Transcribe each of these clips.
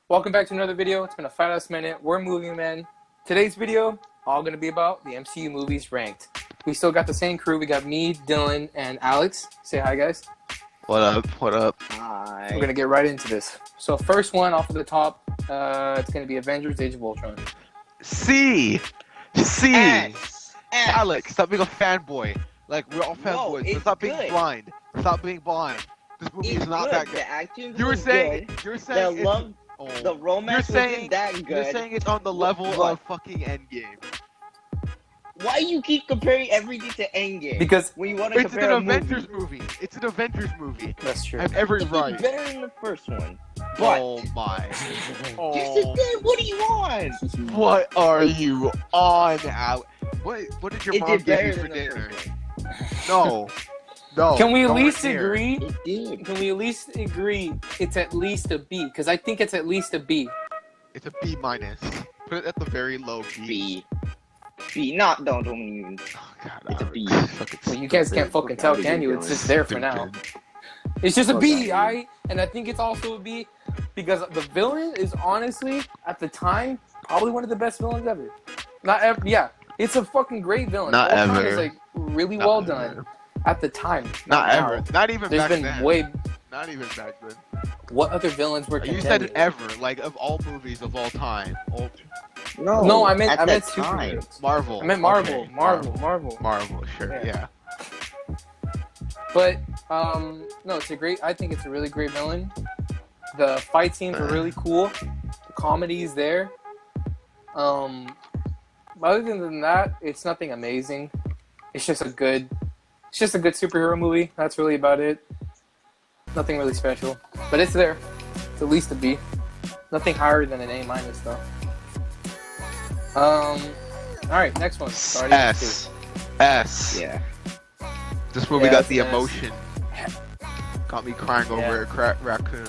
Welcome back to another video. It's been a fat ass minute. We're Movie Men. Today's video, all gonna be about the MCU movies ranked. We still got the same crew. We got me, Dylan, and Alex. Say hi, guys. What up? What up? Hi. We're gonna get right into this. So first one off of the top, it's gonna be Avengers: Age of Ultron. C. S. Alex, stop being a fanboy. Like, we're all No, fanboys. but it's stop being good. blind. Stop being blind. This movie It's is not good. that good. The acting You were was saying. good. You were The saying. love, Oh. the romance You're saying- wasn't that You're good. saying it's on the level What? of fucking Endgame. Why you keep comparing everything to Endgame? Because when you want to It's compare an a Avengers movie, movie. It's an Avengers movie. that's true. I have every it's right. better than the first one. But Oh my. yes, it Oh. did. What do you want? What are you on, Alex? What did your It mom did give better you for than the dinner? first one. No. No. Can we at nowhere least near. agree? It did. Can we at least agree it's at least a B? Because I think it's at least a B. It's a B minus. Put it at the very low B. B. B. Not. Don't even. Oh, God, It's a Alex. B. Fucking Well, you guys can't stupid. fucking tell, can you? It's just there for now. Stupid. It's just a Fuck B, outta here. alright? And I think it's also a B because the villain is honestly, at the time, probably one of the best villains ever. Not ever, yeah. It's a fucking great villain. Not Ultron ever. is like really Not well ever. done at the time. Not now. ever. Not even There's back been then. way. Not even back then. What other villains were You contending? said ever, like of all movies of all time. All No, I meant at that superheroes. time. Marvel. I meant Marvel. Okay, Marvel. Marvel, sure, Yeah. yeah. But no, it's a great. I think it's a really great villain. The fight scenes are really cool. The comedy is there. Other than that, it's nothing amazing. It's just a good superhero movie. That's really about it. Nothing really special, but it's there. It's at least a B. Nothing higher than an A minus though. All right, next one. S. S. Yeah. This movie Yeah, got it's the an S. emotion. Got me crying over a raccoon.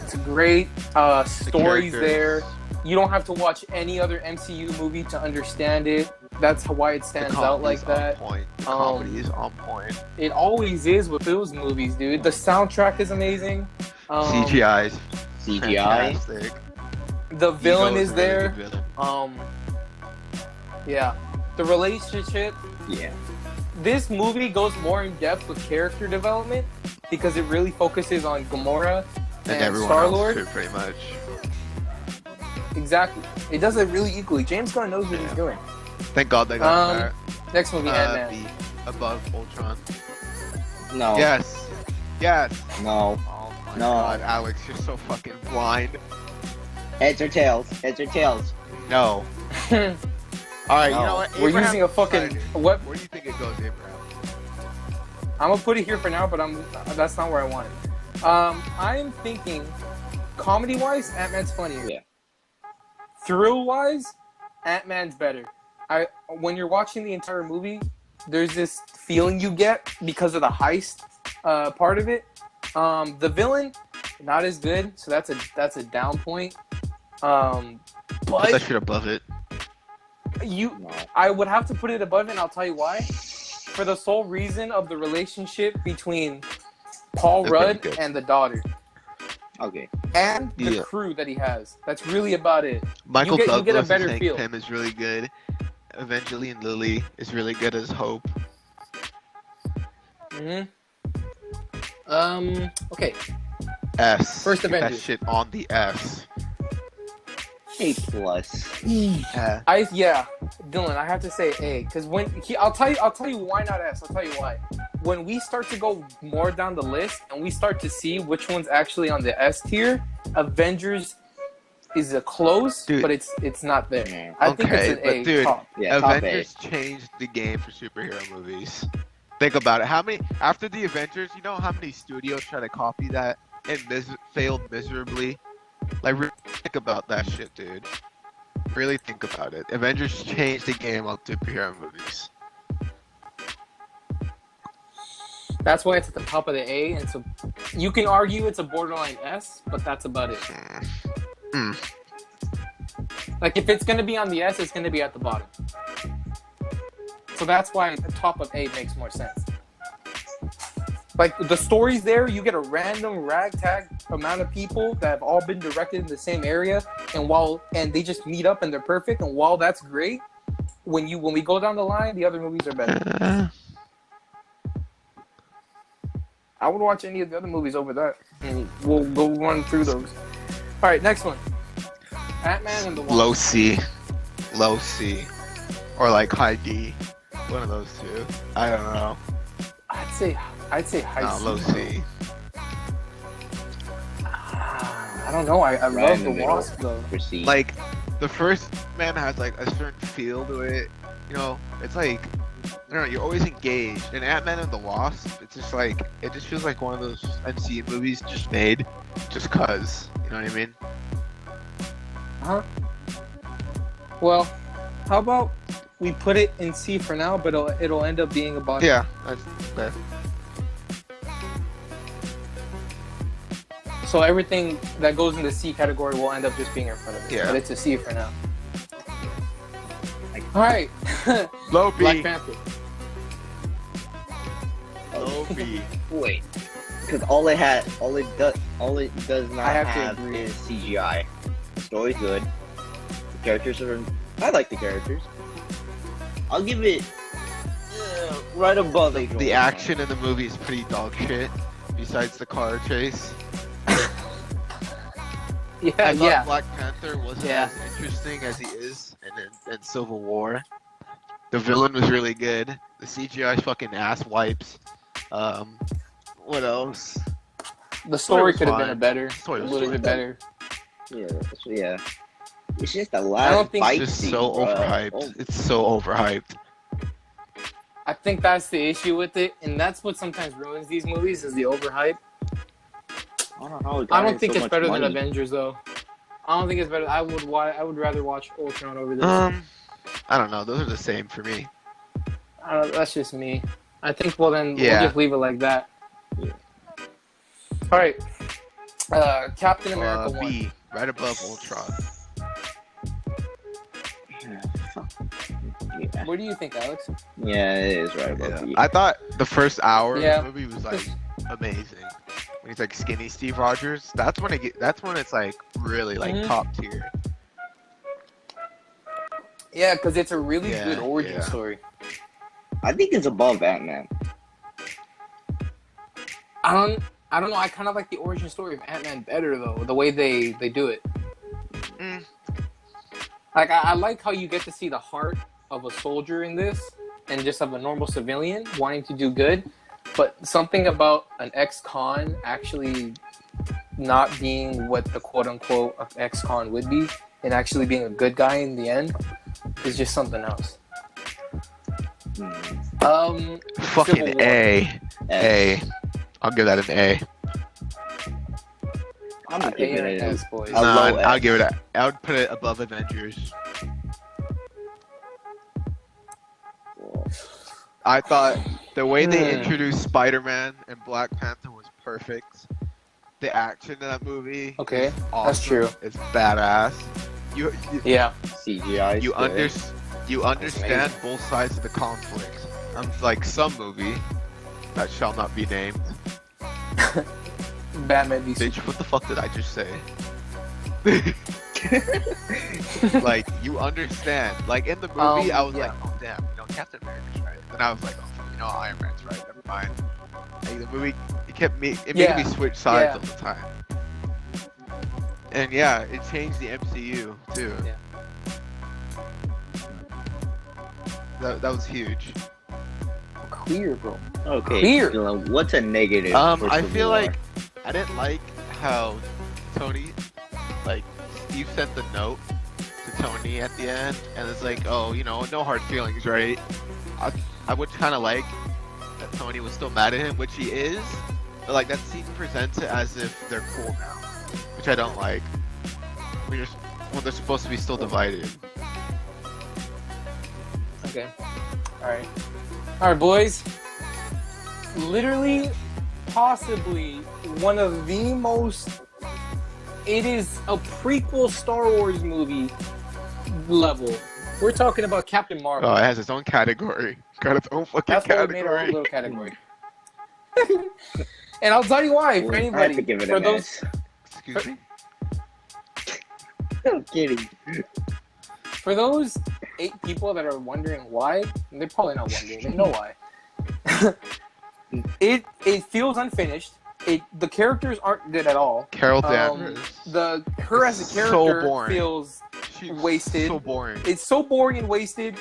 It's a great stories characters. there. You don't have to watch any other MCU movie to understand it. That's why it The stands out like comedy's that. On point. The comedy is on point. It always is with those movies, dude. The soundtrack is amazing. CGI's CGI. fantastic. The villain Ego is a really there. good villain. Yeah. The relationship. Yeah. This movie goes more in depth with character development because it really focuses on Gamora and everyone Star-Lord. else too, pretty much. Exactly. It does it really equally. James Gunn knows what he's Yeah. doing. Thank God they got Um, that. Next movie, Ant-Man. B, above Ultron. No. Yes. Yes. No. Oh my No. God, Alex, you're so fucking blind. Heads or tails? Heads or tails? No. All right, you No. know what? We're Abraham using a fucking decided. what? Where do you think it goes, Abraham? I'm gonna put it here for now, but that's not where I want it. I'm thinking, comedy-wise, Ant-Man's funnier. Yeah. Thrill-wise, Ant-Man's better. When you're watching the entire movie, there's this feeling you get because of the heist part of it. The villain, not as good, so that's a down point. Put that But shit above it. No. I would have to put it above it, and I'll tell you why. For the sole reason of the relationship between Paul That's pretty Rudd good. and the daughter. Okay. And the Yeah. crew that he has. That's really about it. Michael you get a Douglas better as Hank feel. Pym is really good. Evangeline Lilly is really good as Hope. hmm Okay. S. First Get that Avengers. shit on the S. A plus. Yeah. Yeah, Dylan, I have to say A, because I'll tell you why not S. I'll tell you why. When we start to go more down the list and we start to see which one's actually on the S tier, Avengers is a close, Dude. but it's not there. Yeah. I think Okay, it's an but A dude, top. Yeah, top Avengers changed the game for superhero movies. Think about it. How many after the Avengers? You know how many studios try to copy that and failed miserably? Like, really think about that shit, dude. Really think about it. Avengers changed the game of superhero movies. That's why it's at the top of the A, and so you can argue it's a borderline S, but that's about it. Like if it's gonna be on the S, it's gonna be at the bottom. So that's why the top of A makes more sense. Like the stories there, you get a random ragtag amount of people that have all been directed in the same area, and they just meet up and they're perfect. And while that's great, when we go down the line, the other movies are better. I would watch any of the other movies over that, and we'll go run through those. All right, next one. Ant-Man and the Wasp. Low C, or like high D. One of those two. I don't know. I'd say high C. Low C. I don't know. I Right love in the the middle. Wasp though. Proceed. Like the first man has like a certain feel to it. You know, it's like I don't know. You're always engaged. And Ant-Man and the Wasp, it's just like it just feels like one of those MCU movies just made just cause. You know what I mean? Huh? Well, how about we put it in C for now, but it'll end up being a bottom. Yeah, that's fair. So everything that goes in the C category will end up just being in front of it. Yeah. But it's a C for now. All right. Low B. Black Panther. Low B. Wait, because all it does not I have have, to agree. is CGI. The story's good. The characters are. I like the characters. I'll give it right above Age of The Ultron. action in the movie is pretty dog shit. Besides the car chase. Yeah, I thought yeah. Black Panther wasn't Yeah. as interesting as he is in Civil War. The villain was really good. The CGI fucking ass wipes. What else? The story was could have been fine. a better, Story a was little fine. bit better. Yeah. It's just the I don't last think- fight Just scene, so bro. overhyped. Oh, It's so overhyped. I think that's the issue with it, and that's what sometimes ruins these movies is the overhype. I don't know. I don't think it's better than Avengers though. I don't think it's better. I would rather watch Ultron over this. I don't know. Those are the same for me. I don't, that's just me. I think we'll Yeah. just leave it like that. Yeah. All right. Captain America 1. B, right above Ultron. Yeah. What do you think, Alex? Yeah, it is right above Yeah. you. I thought the first hour Yeah. of the movie was like amazing. When he's like skinny Steve Rogers, that's when it's like really like Mhm. top tier. Yeah, because it's a really Yeah, good origin yeah. story. I think it's above Ant-Man. I don't know. I kind of like the origin story of Ant-Man better though. The way they do it. Mm. Like I like how you get to see the heart of a soldier in this, and just of a normal civilian wanting to do good. But something about an ex-con actually not being what the quote-unquote ex-con would be, and actually being a good guy in the end, is just something else. Fucking Civil War. A. S. I'll give that an A. I'm gonna give it an S, boys. A No, low I'll S. give it I would put it above Avengers. I thought the way they introduced Spider-Man and Black Panther was perfect. The action in that movie, Okay, is awesome. that's true. It's badass. You Yeah. CGI. is you good. you understand both sides of the conflict. Unlike some movie that shall not be named. Batman v Bitch, what the fuck did I just say? Like, you understand. Like, in the movie, I was yeah. like, oh, damn, Captain America's right. And I was like, oh, Iron Man's right. Never mind. Like, the movie, it made Yeah. me switch sides Yeah. all the time. And yeah, it changed the MCU, too. Yeah. That was huge. Clear, bro. Okay. Clear. Dylan, what's a negative? for I Civil feel War? like I didn't like how Tony, like, Steve sent the note to Tony at the end, and it's like, oh, no hard feelings, right? I would kind of like that Tony was still mad at him, which he is, but like that scene presents it as if they're cool now, which I don't like. When they're supposed to be still divided. Okay. All right, boys. Literally, possibly one of the most. It is a prequel Star Wars movie level. We're talking about Captain Marvel. Oh, it has its own category. Got its own fucking That's why we made our own category. little category. And I'll tell you why. For I have anybody, to give it for an those, S. Excuse me. I'm kidding. for those 8 people that are wondering why, and they're probably not wondering. They know why. it feels unfinished. The characters aren't good at all. Carol Danvers. Her as a So character boring. feels She's wasted. So boring. It's so boring and wasted.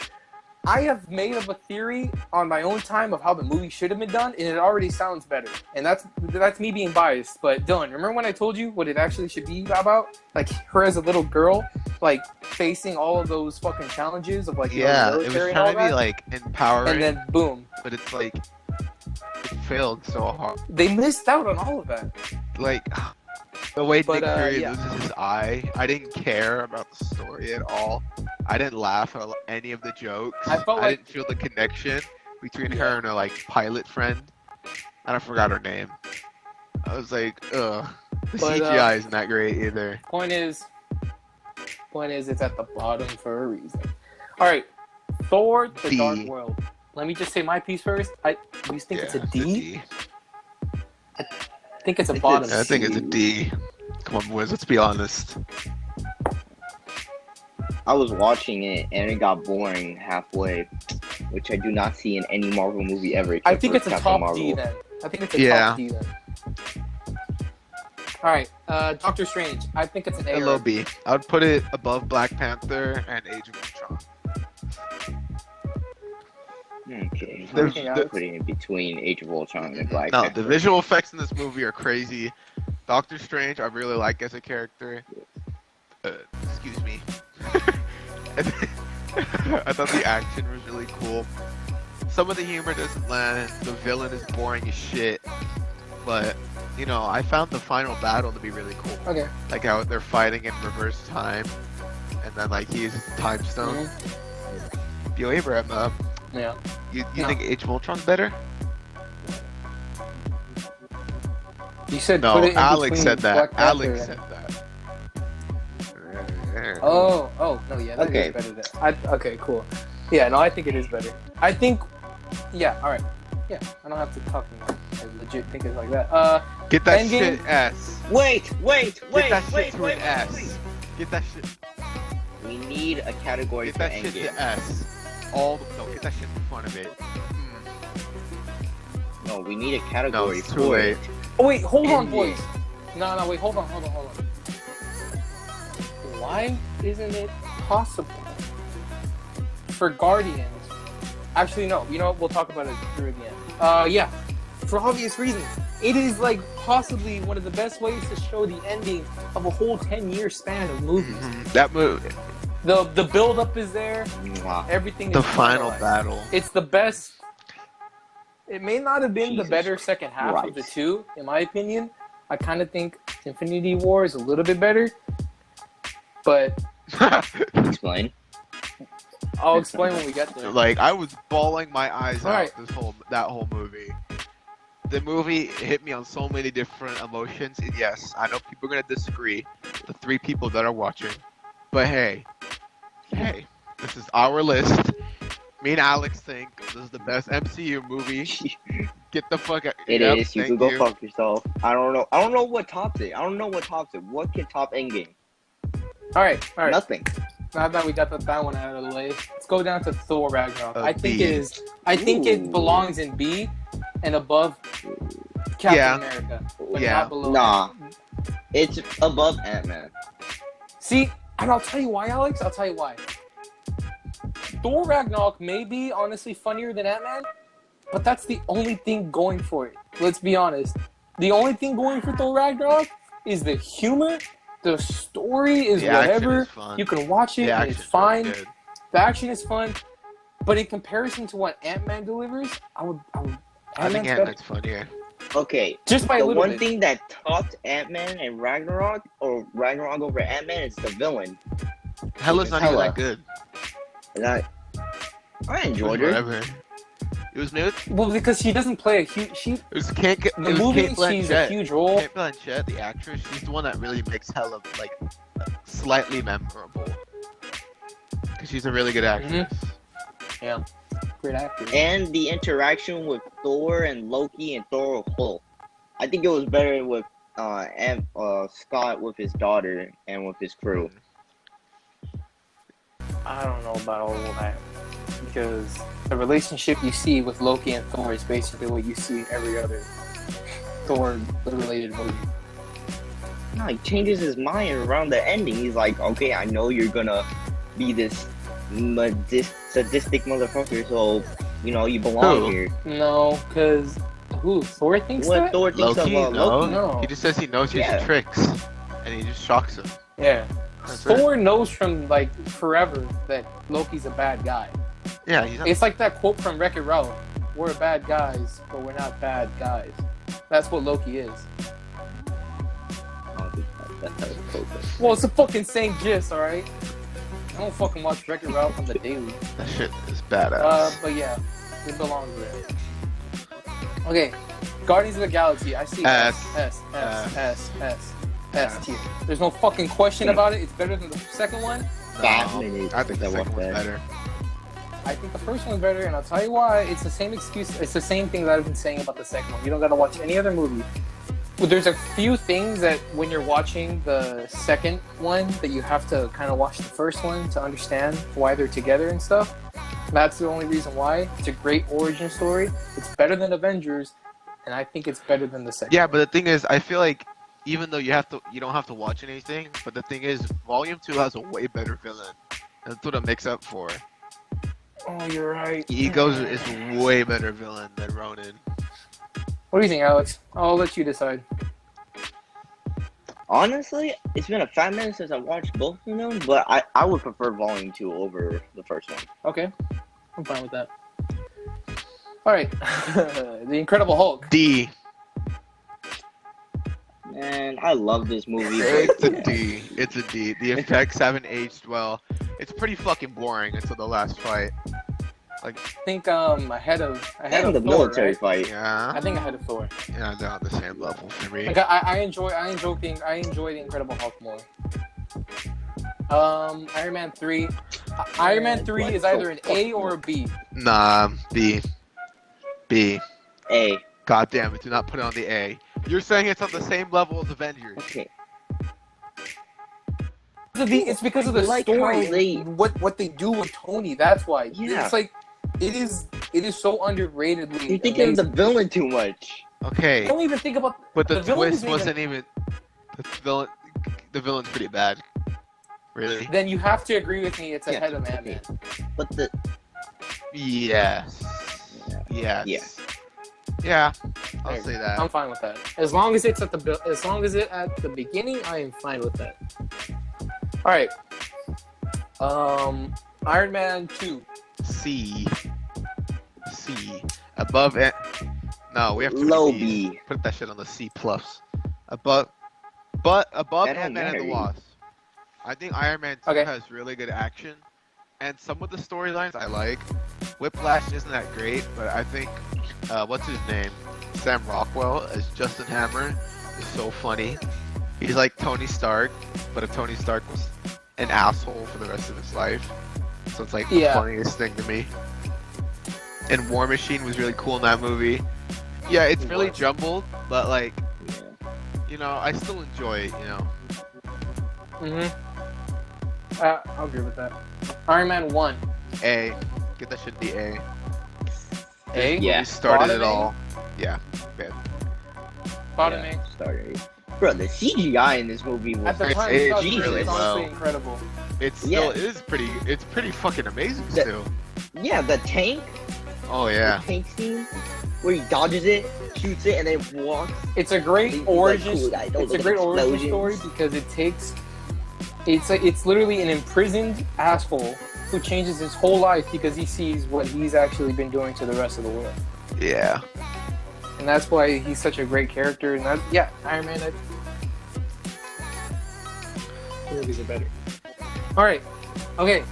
I have made up a theory on my own time of how the movie should have been done, and it already sounds better. And that's me being biased. But Dylan, remember when I told you what it actually should be about? Like her as a little girl, like facing all of those fucking challenges of like Yeah, it was military and trying all to be that. like empowering, And then boom, but it's like it failed so hard. they missed out on all of that. Like the way But, Nick Fury yeah. loses his eye, I didn't care about the story at all. I didn't laugh at any of the jokes. I felt like- didn't feel the connection between her and her like pilot friend. And I forgot her name. I was like, ugh. The But, CGI isn't that great either. Point is, it's at the bottom for a reason. All right, Thor: The D. Dark World. Let me just say my piece first. You think it's a D? I think it's a It's bottom. a I think it's a D. Come on, boys, let's be honest. I was watching it and it got boring halfway, which I do not see in any Marvel movie ever. I except think for it's a Captain top Marvel. D then. I think it's a Yeah. top D then. All right, Doctor Strange. I think it's an A. A low B. I would put it above Black Panther and Age of Ultron. Okay, There's- Everything I'm else? putting it between Age of Ultron and Black No, Panther. the visual effects in this movie are crazy. Doctor Strange, I really like as a character. Excuse me. I thought the action was really cool. Some of the humor doesn't land. The villain is boring as shit. But, you know, I found the final battle to be really cool. Okay. Like how they're fighting in reverse time. And then, like, he uses the time stone. Yo, Abraham, Yeah. you No. think Age of Ultron's better? You said No, put it in Alex between said that. Black Panther Alex and- said that. Oh, no, yeah, that Okay. is better than. Okay, cool. Yeah, no, I think it is better. I think, yeah, all right, yeah, I don't have to talk anymore. I legit think it's like that. Get that Endgame? shit S. Wait, Get that shit wait, to wait, an wait, S. wait. Get that shit. We need a category Get for that shit Endgame. to S. No, get that shit in front of it. No, we need a No, category it's too for late. it. Oh wait, hold on, Endgame. boys. No, wait, hold on. Why isn't it possible for Guardians? Actually, no. You know what? We'll talk about it through the end. Yeah, for obvious reasons. It is like possibly one of the best ways to show the ending of a whole 10-year span of movies. That movie, The build up is there. Mwah. Everything is the final finalized. battle. It's the best. It may not have been Jesus the better second half of the Christ. two, in my opinion. I kind of think Infinity War is a little bit better, but Explain. I'll explain when we get there. Like I was bawling my eyes out Alright. that whole movie. The movie hit me on so many different emotions. And yes, I know people are gonna disagree. The 3 people that are watching, but hey, this is our list. Me and Alex think this is the best MCU movie. Get the fuck out. It Yep, is. You thank can go fuck yourself. I don't know. I don't know what tops it. What can top Endgame? All right. Nothing. Now that we got that one out of the way, let's go down to Thor Ragnarok. I think B. it is. I think it Ooh. belongs in B and above Captain Yeah. America, but Yeah. not below. Nah. It's above Ant-Man. See, and I'll tell you why, Alex. I'll tell you why. Thor Ragnarok may be honestly funnier than Ant-Man, but that's the only thing going for it. Let's be honest. The only thing going for Thor Ragnarok is the humor. The story is The action whatever. is fun. You can watch it The and it's action's fine. really good. The action is fun. But in comparison to what Ant-Man delivers, I would I think Ant-Man's better. Ant-Man's funnier. Okay. Just by a The little one bit. thing that topped Ant-Man and Ragnarok, or Ragnarok over Ant-Man, is the villain. Hella's not even Hela. that good. And I It enjoyed was her. whatever. It was new. Well, because she doesn't play a huge. It was Kate. It The was movie, Kate Blanchett. she's a huge role. Kate Blanchett, the actress, she's the one that really makes Hela like slightly memorable. Because she's a really good actress. Yeah. great actor. And the interaction with Thor and Loki and Thor Hulk. I think it was better with Scott with his daughter and with his crew. I don't know about all of that because the relationship you see with Loki and Thor is basically what you see in every other Thor-related movie. No, he changes his mind around the ending. He's like, okay, I know you're gonna be this sadistic motherfucker, so you belong Who? here. No, because Thor thinks What that? Thor thinks Loki? of No. Loki? No. He just says he knows his Yeah. tricks, and he just shocks him. Yeah. That's Thor knows from like forever that Loki's a bad guy. Yeah, he's not. It's like that quote from Wreck-It Ralph: "We're bad guys, but we're not bad guys." That's what Loki is. I don't think that's how it's called. Well, it's a fucking same gist, all right. I don't fucking watch Wreck-It Ralph on the daily. That shit is badass. But yeah, it belongs there. Okay, Guardians of the Galaxy. I see S. S tier. There's no fucking question about it. It's better than the second one. No, Batman is- I think the that second was one's bad. better. I think the first one's better, and I'll tell you why. It's the same excuse. It's the same thing that I've been saying about the second one. You don't gotta watch any other movie. Well, there's a few things that when you're watching the second one that you have to kind of watch the first one to understand why they're together and stuff. That's the only reason why. It's a great origin story. It's better than Avengers, and I think it's better than the second. Yeah, but the thing is, I feel like even though you don't have to watch anything, but the thing is, Volume 2 has a way better villain. That's what it makes up for. Oh, you're right. Egos is a way better villain than Ronan. What do you think, Alex? I'll let you decide. Honestly, it's been a fat minute since I watched both of them, but I would prefer Volume 2 over the first one. Okay, I'm fine with that. All right, The Incredible Hulk. D. Man, I love this movie. It's but a D. It's a D. The effects haven't aged well. It's pretty fucking boring until the last fight. I think ahead of and the Thor, military right? fight. Yeah. I think ahead of Thor. Yeah, they're on the same level for me. Like I enjoy the Incredible Hulk more. Iron Man 3. Iron Man 3 is either an A or a B. Nah, B. B. A. God damn it, do not put it on the A. You're saying it's on the same level as Avengers. Okay. It's because of the Like story. how they- What they do with Tony. That's why. Yeah. It's like it is so underratedly. You're thinking of the amazing. villain too much. Okay, Don't even think about. but the villain twist isn't wasn't even. The villain's pretty bad. Really? Then you have to agree with me. It's Yeah, ahead of okay. Ant-Man. But the Yes. Yeah. Yes. Yeah. I'll There. say that. I'm fine with that. As long as it's at the beginning, I am fine with that. All right. Iron Man 2. C. C. Above it. No, we have to low B. B. Put that shit on the C plus. Above That don't Ant-Man and the matter. Wasp. I think Iron Man 2 Okay. has really good action, and some of the storylines I like. Whiplash isn't that great, but I think what's his name, Sam Rockwell as Justin Hammer is so funny. He's like Tony Stark, but if Tony Stark was an asshole for the rest of his life, so it's like the Yeah. funniest thing to me. And War Machine was really cool in that movie. Yeah, it's It really was. jumbled, but like, Yeah. I still enjoy it, I'll agree with that. Iron Man 1. A. Get that shit the A. A. Yeah. We started it Bottom A? all. Yeah. Bad. Bottom Yeah, A. started. Bro, the CGI in this movie was At the time, It's it was Jesus. really honestly Well. incredible. It still Yeah. is pretty. It's pretty fucking amazing The- still. yeah, the tank, Oh yeah. the tank scene where he dodges it, shoots it, and then walks. It's a great He's origin. like, cool, I don't It's a like great origin explosions. story because it takes. It's literally an imprisoned asshole who changes his whole life because he sees what he's actually been doing to the rest of the world, Yeah. and that's why he's such a great character. And Iron Man. Movies are better. All right. Okay.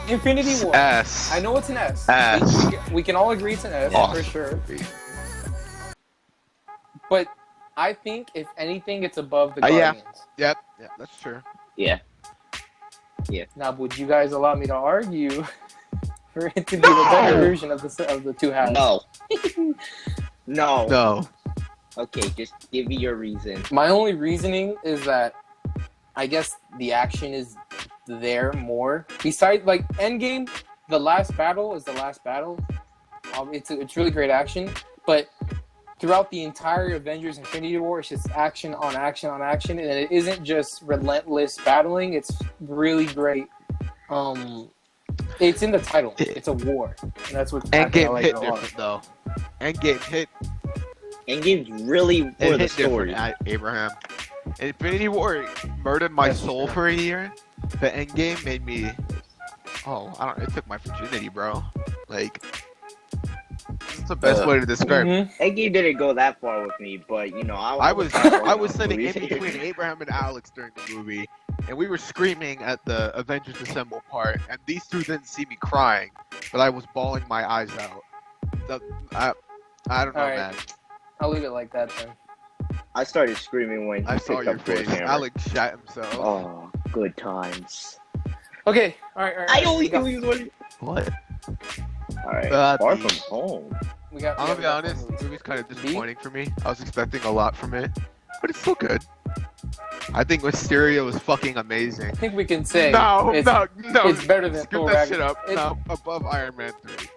Infinity War. S. I know it's an S. S. We can all agree it's an S Awesome for sure. movie. But I think if anything, it's above the Yeah. Guardians. Yep. Yeah, that's true. Yeah. Now, would you guys allow me to argue for it to be the better version of the two halves. No. No. No. Okay, just give me your reason. My only reasoning is that I guess the action is there more. Besides, like Endgame, the last battle is the last battle. It's really great action, but throughout the entire Avengers Infinity War, it's just action on action on action, and it isn't just relentless battling. It's really great. It's in the title. It's a war, and that's what I Endgame like hit it a lot. different though. Endgame hit. Endgame's really It for the hit story. different, Abraham. Infinity War murdered my That's soul true. for a year. The Endgame made me. Oh, I don't. It took my virginity, bro. Like, that's the best way to describe it. Mhm. Endgame didn't go that far with me, but you know, I was I sitting in between Abraham and Alex during the movie, and we were screaming at the Avengers Assemble part, and these two didn't see me crying, but I was bawling my eyes out. I don't know, Alright. man. I'll leave it like that then. I started screaming when he I picked saw your up Thor's face. hammer. Alex shat himself. Oh, good times. Okay, all right. I only we got, knew he was one. What? Alright, Far Far Beach. From Home. we got. I'm we gonna be got honest, movies. the movie's kind of disappointing for me. I was expecting a lot from it, but it's still good. I think Mysterio is fucking amazing. I think we can say No, it's, no. it's better than Scoot Thor that shit Ragnarok. up. It's- No, above Iron Man 3.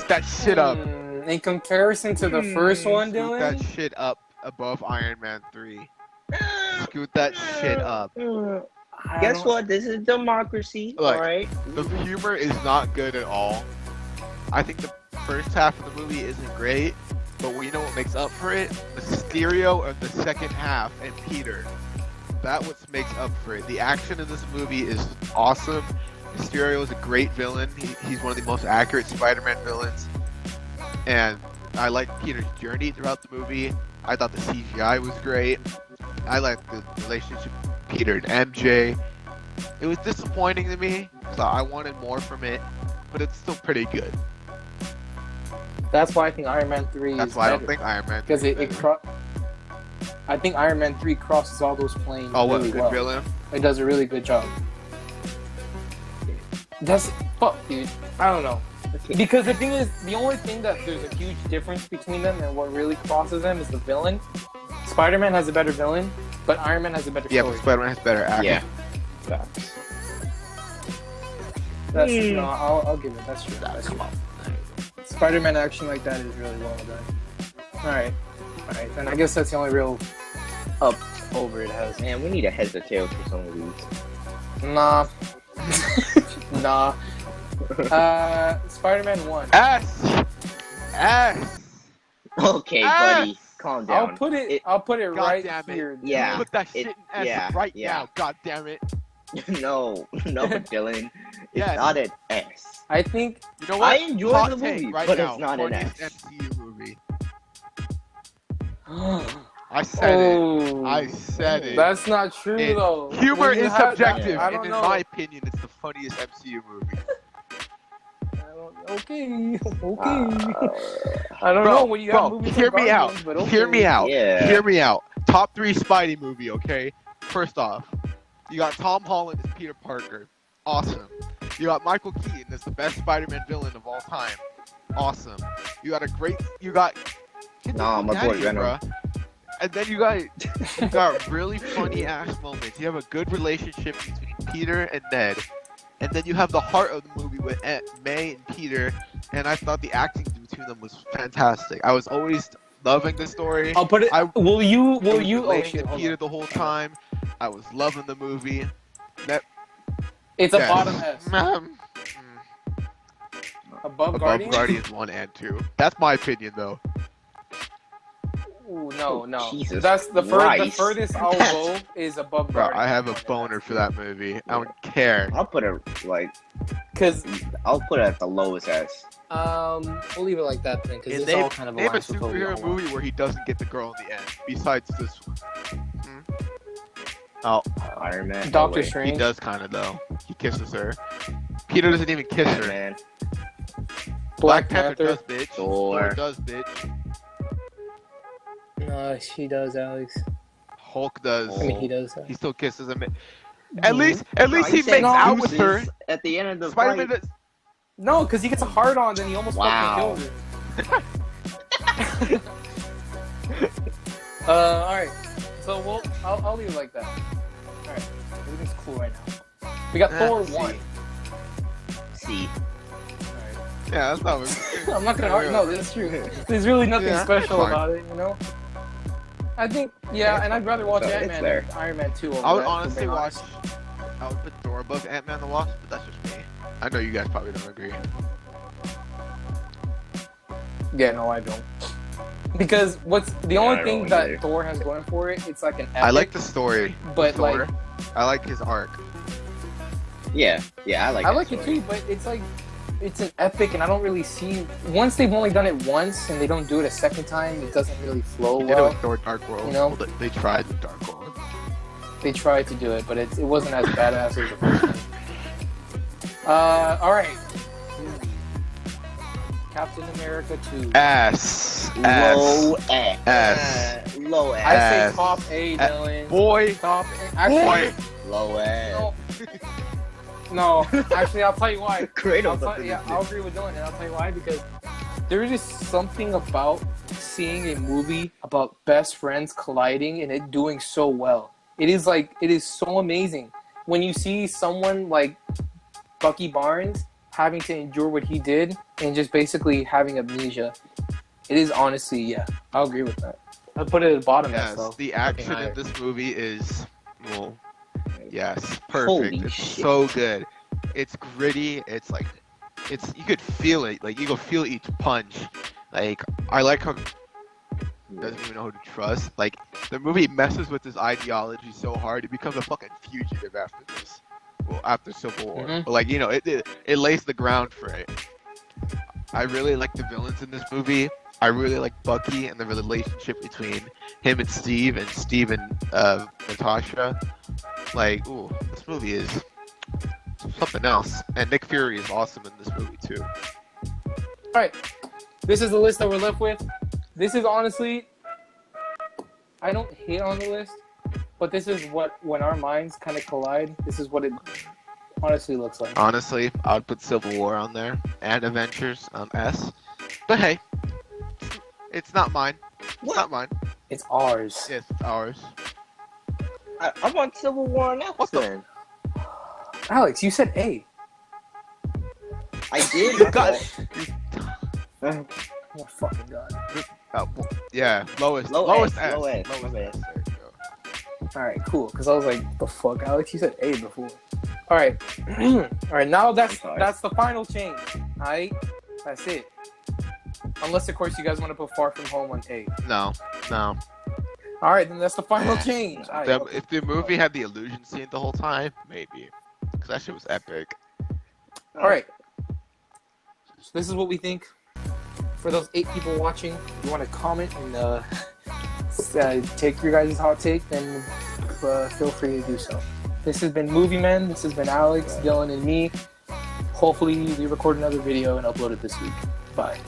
That shit up. In comparison to the first one, Scoot that Dylan. shit up above Iron Man 3. Scoot that shit up. I Guess don't- what? This is democracy. Look, Alright. The humor is not good at all. I think the first half of the movie isn't great, but you know what makes up for it? Mysterio of the second half and Peter. That what makes up for it. The action in this movie is awesome. Mysterio is a great villain. He's one of the most accurate Spider-Man villains. And I like Peter's journey throughout the movie. I thought the CGI was great. I liked the relationship with Peter and MJ. It was disappointing to me because I wanted more from it, but it's still pretty good. That's why I think Iron Man 3 That's is why I better. don't think Iron Man. Because 3 is better. I think Iron Man 3 crosses all those planes Oh, what really good well. villain? It does a really good job. That's fuck, dude. I don't know. Because the thing is, the only thing that there's a huge difference between them and what really crosses them is the villain. Spider-Man has a better villain, but Iron Man has a better Yeah, story. but Spider-Man has better action. Yeah. Facts. That's Hmm. no, I'll give it. That's true. That's true. Spider-Man action like that is really well done. All right, and I guess that's the only real up over it has. Man, we need a heads or tails for some of these. Nah. Nah. Spider-Man 1. S. Okay, Ah! buddy. Calm down. I'll put it God right damn it. here. Yeah. Put that shit in S yeah, right yeah. now. God damn it. No, Dylan. It's Yes. not an S. I think You know what? I enjoyed Hot the take movie, right but now. it's not an Funniest S. MCU movie. I said it. I said it. That's not true It- though. Humor When you is have that- subjective, I and don't in know. my opinion, it's the funniest MCU movie. Okay. Uh, I don't know when you have Bro, movies. hear with me out. Guardians, but okay. Hear me out. Yeah. Hear me out. Top 3 Spidey movie, okay? First off, you got Tom Holland as Peter Parker. Awesome. You got Michael Keaton as the best Spider-Man villain of all time. Awesome. You got Nah, my boy Venom. bruh. And then you got really funny ass moments. You have a good relationship between Peter and Ned. And then you have the heart of the movie with May and Peter, and I thought the acting between them was fantastic. I was always loving the story. I'll put it. I- Will you? I Will was you? Oh relating shit! to hold Peter on. the whole time. I was loving the movie. It's a Yes. bottom S. Above Above Guardians. Guardians 1 and 2. That's my opinion, though. Ooh, no. Jesus That's the Christ. furthest I'll go is above Bro, Guardians. I have a boner for that movie. I don't care. I'll put it Cause I'll put it at the lowest S. we'll leave it like that then, because And it's all kind of name a aligns with what we all superhero want. movie where he doesn't get the girl in the end, besides this one. Oh, Iron Man. Doctor no way. Strange. he does kind of, though. He kisses her. Peter doesn't even kiss her. Man. Black Panther Panther. does, bitch. Thor. Thor does, bitch. No, she does, Alex. Hulk does. I mean, he does. He still kisses him. At least he said makes out with her. deuces at the end of the Spider-Man. fight. No, because he gets a hard on, then he almost Wow. fucking kills her. Alright. So I'll leave it like that. Alright. Everything's cool right now. We got Thor 1. See. Alright. Yeah, that's not what I'm not gonna argue. No, that's true. There's really nothing Yeah, special fine. about it, you know? I think, yeah, and I'd rather watch It's Ant-Man there. than Iron Man 2 over I would that, to honestly be watch. honest. I would put Thor above Ant-Man the Wasp, but that's just me. I know you guys probably don't agree. Yeah, no, I don't. Because what's the Yeah, I only don't thing that either. Thor has going for it, it's like an epic, I like the story, but Thor. like I like his arc. Yeah, I like. I that like it story. too, but it's like it's an epic, and I don't really see once they've only done it once and they don't do it a second time, it doesn't really flow He did it well. with Thor Dark World. You know? Well, they tried with Dark World. They tried to do it, but it wasn't as badass as the first one. All right. Captain America 2. Ass. Low ass. Ass. Low I ass. say top A, Dylan. Boy. Top A. Actually, Low ass. no. Actually, I'll tell you why. Kratos up in this I'll agree with Dylan, and I'll tell you why. Because there is something about seeing a movie about best friends colliding and it doing so well. It is so amazing when you see someone like Bucky Barnes having to endure what he did and just basically having amnesia. It is honestly, yeah, I'll agree with that. I'll put it at the bottom. Yes, though. the action higher. in this movie is, well, yes, perfect. Holy it's shit. so good. It's gritty. It's like, you could feel it. Like you could feel each punch. Like I like how he doesn't even know who to trust. Like the movie messes with his ideology so hard, he becomes a fucking fugitive after this. Well, after Civil War, Mhm. but like it lays the ground for it. I really like the villains in this movie. I really like Bucky and the relationship between him and Steve and Natasha. Like, ooh, this movie is something else. And Nick Fury is awesome in this movie too. All right, this is the list that we're left with. This is honestly, I don't hate on the list, but this is what, when our minds kind of collide, this is what it honestly looks like. Honestly, I would put Civil War on there and Avengers S. But hey, it's not mine. It's not mine. It's ours. It's ours. I want Civil War next. What the- then. Alex, you said A. I did. You got it. it. Oh fucking god. Yeah, lowest Low S. S, low S, Lowest low S. S. There you go. All right, cool. Because I was like, the fuck, Alex, you said A before. All right, all right. Now that's the final change. All right, that's it. Unless of course you guys want to put Far From Home on A. No. All right, then that's the final change. All right, okay. If the movie had the illusion scene the whole time, maybe. Because that shit was epic. All right. So this is what we think. For those 8 people watching, if you want to comment and take your guys' hot take, then feel free to do so. This has been Movie Men. This has been Alex, Dylan, and me. Hopefully we record another video and upload it this week. Bye.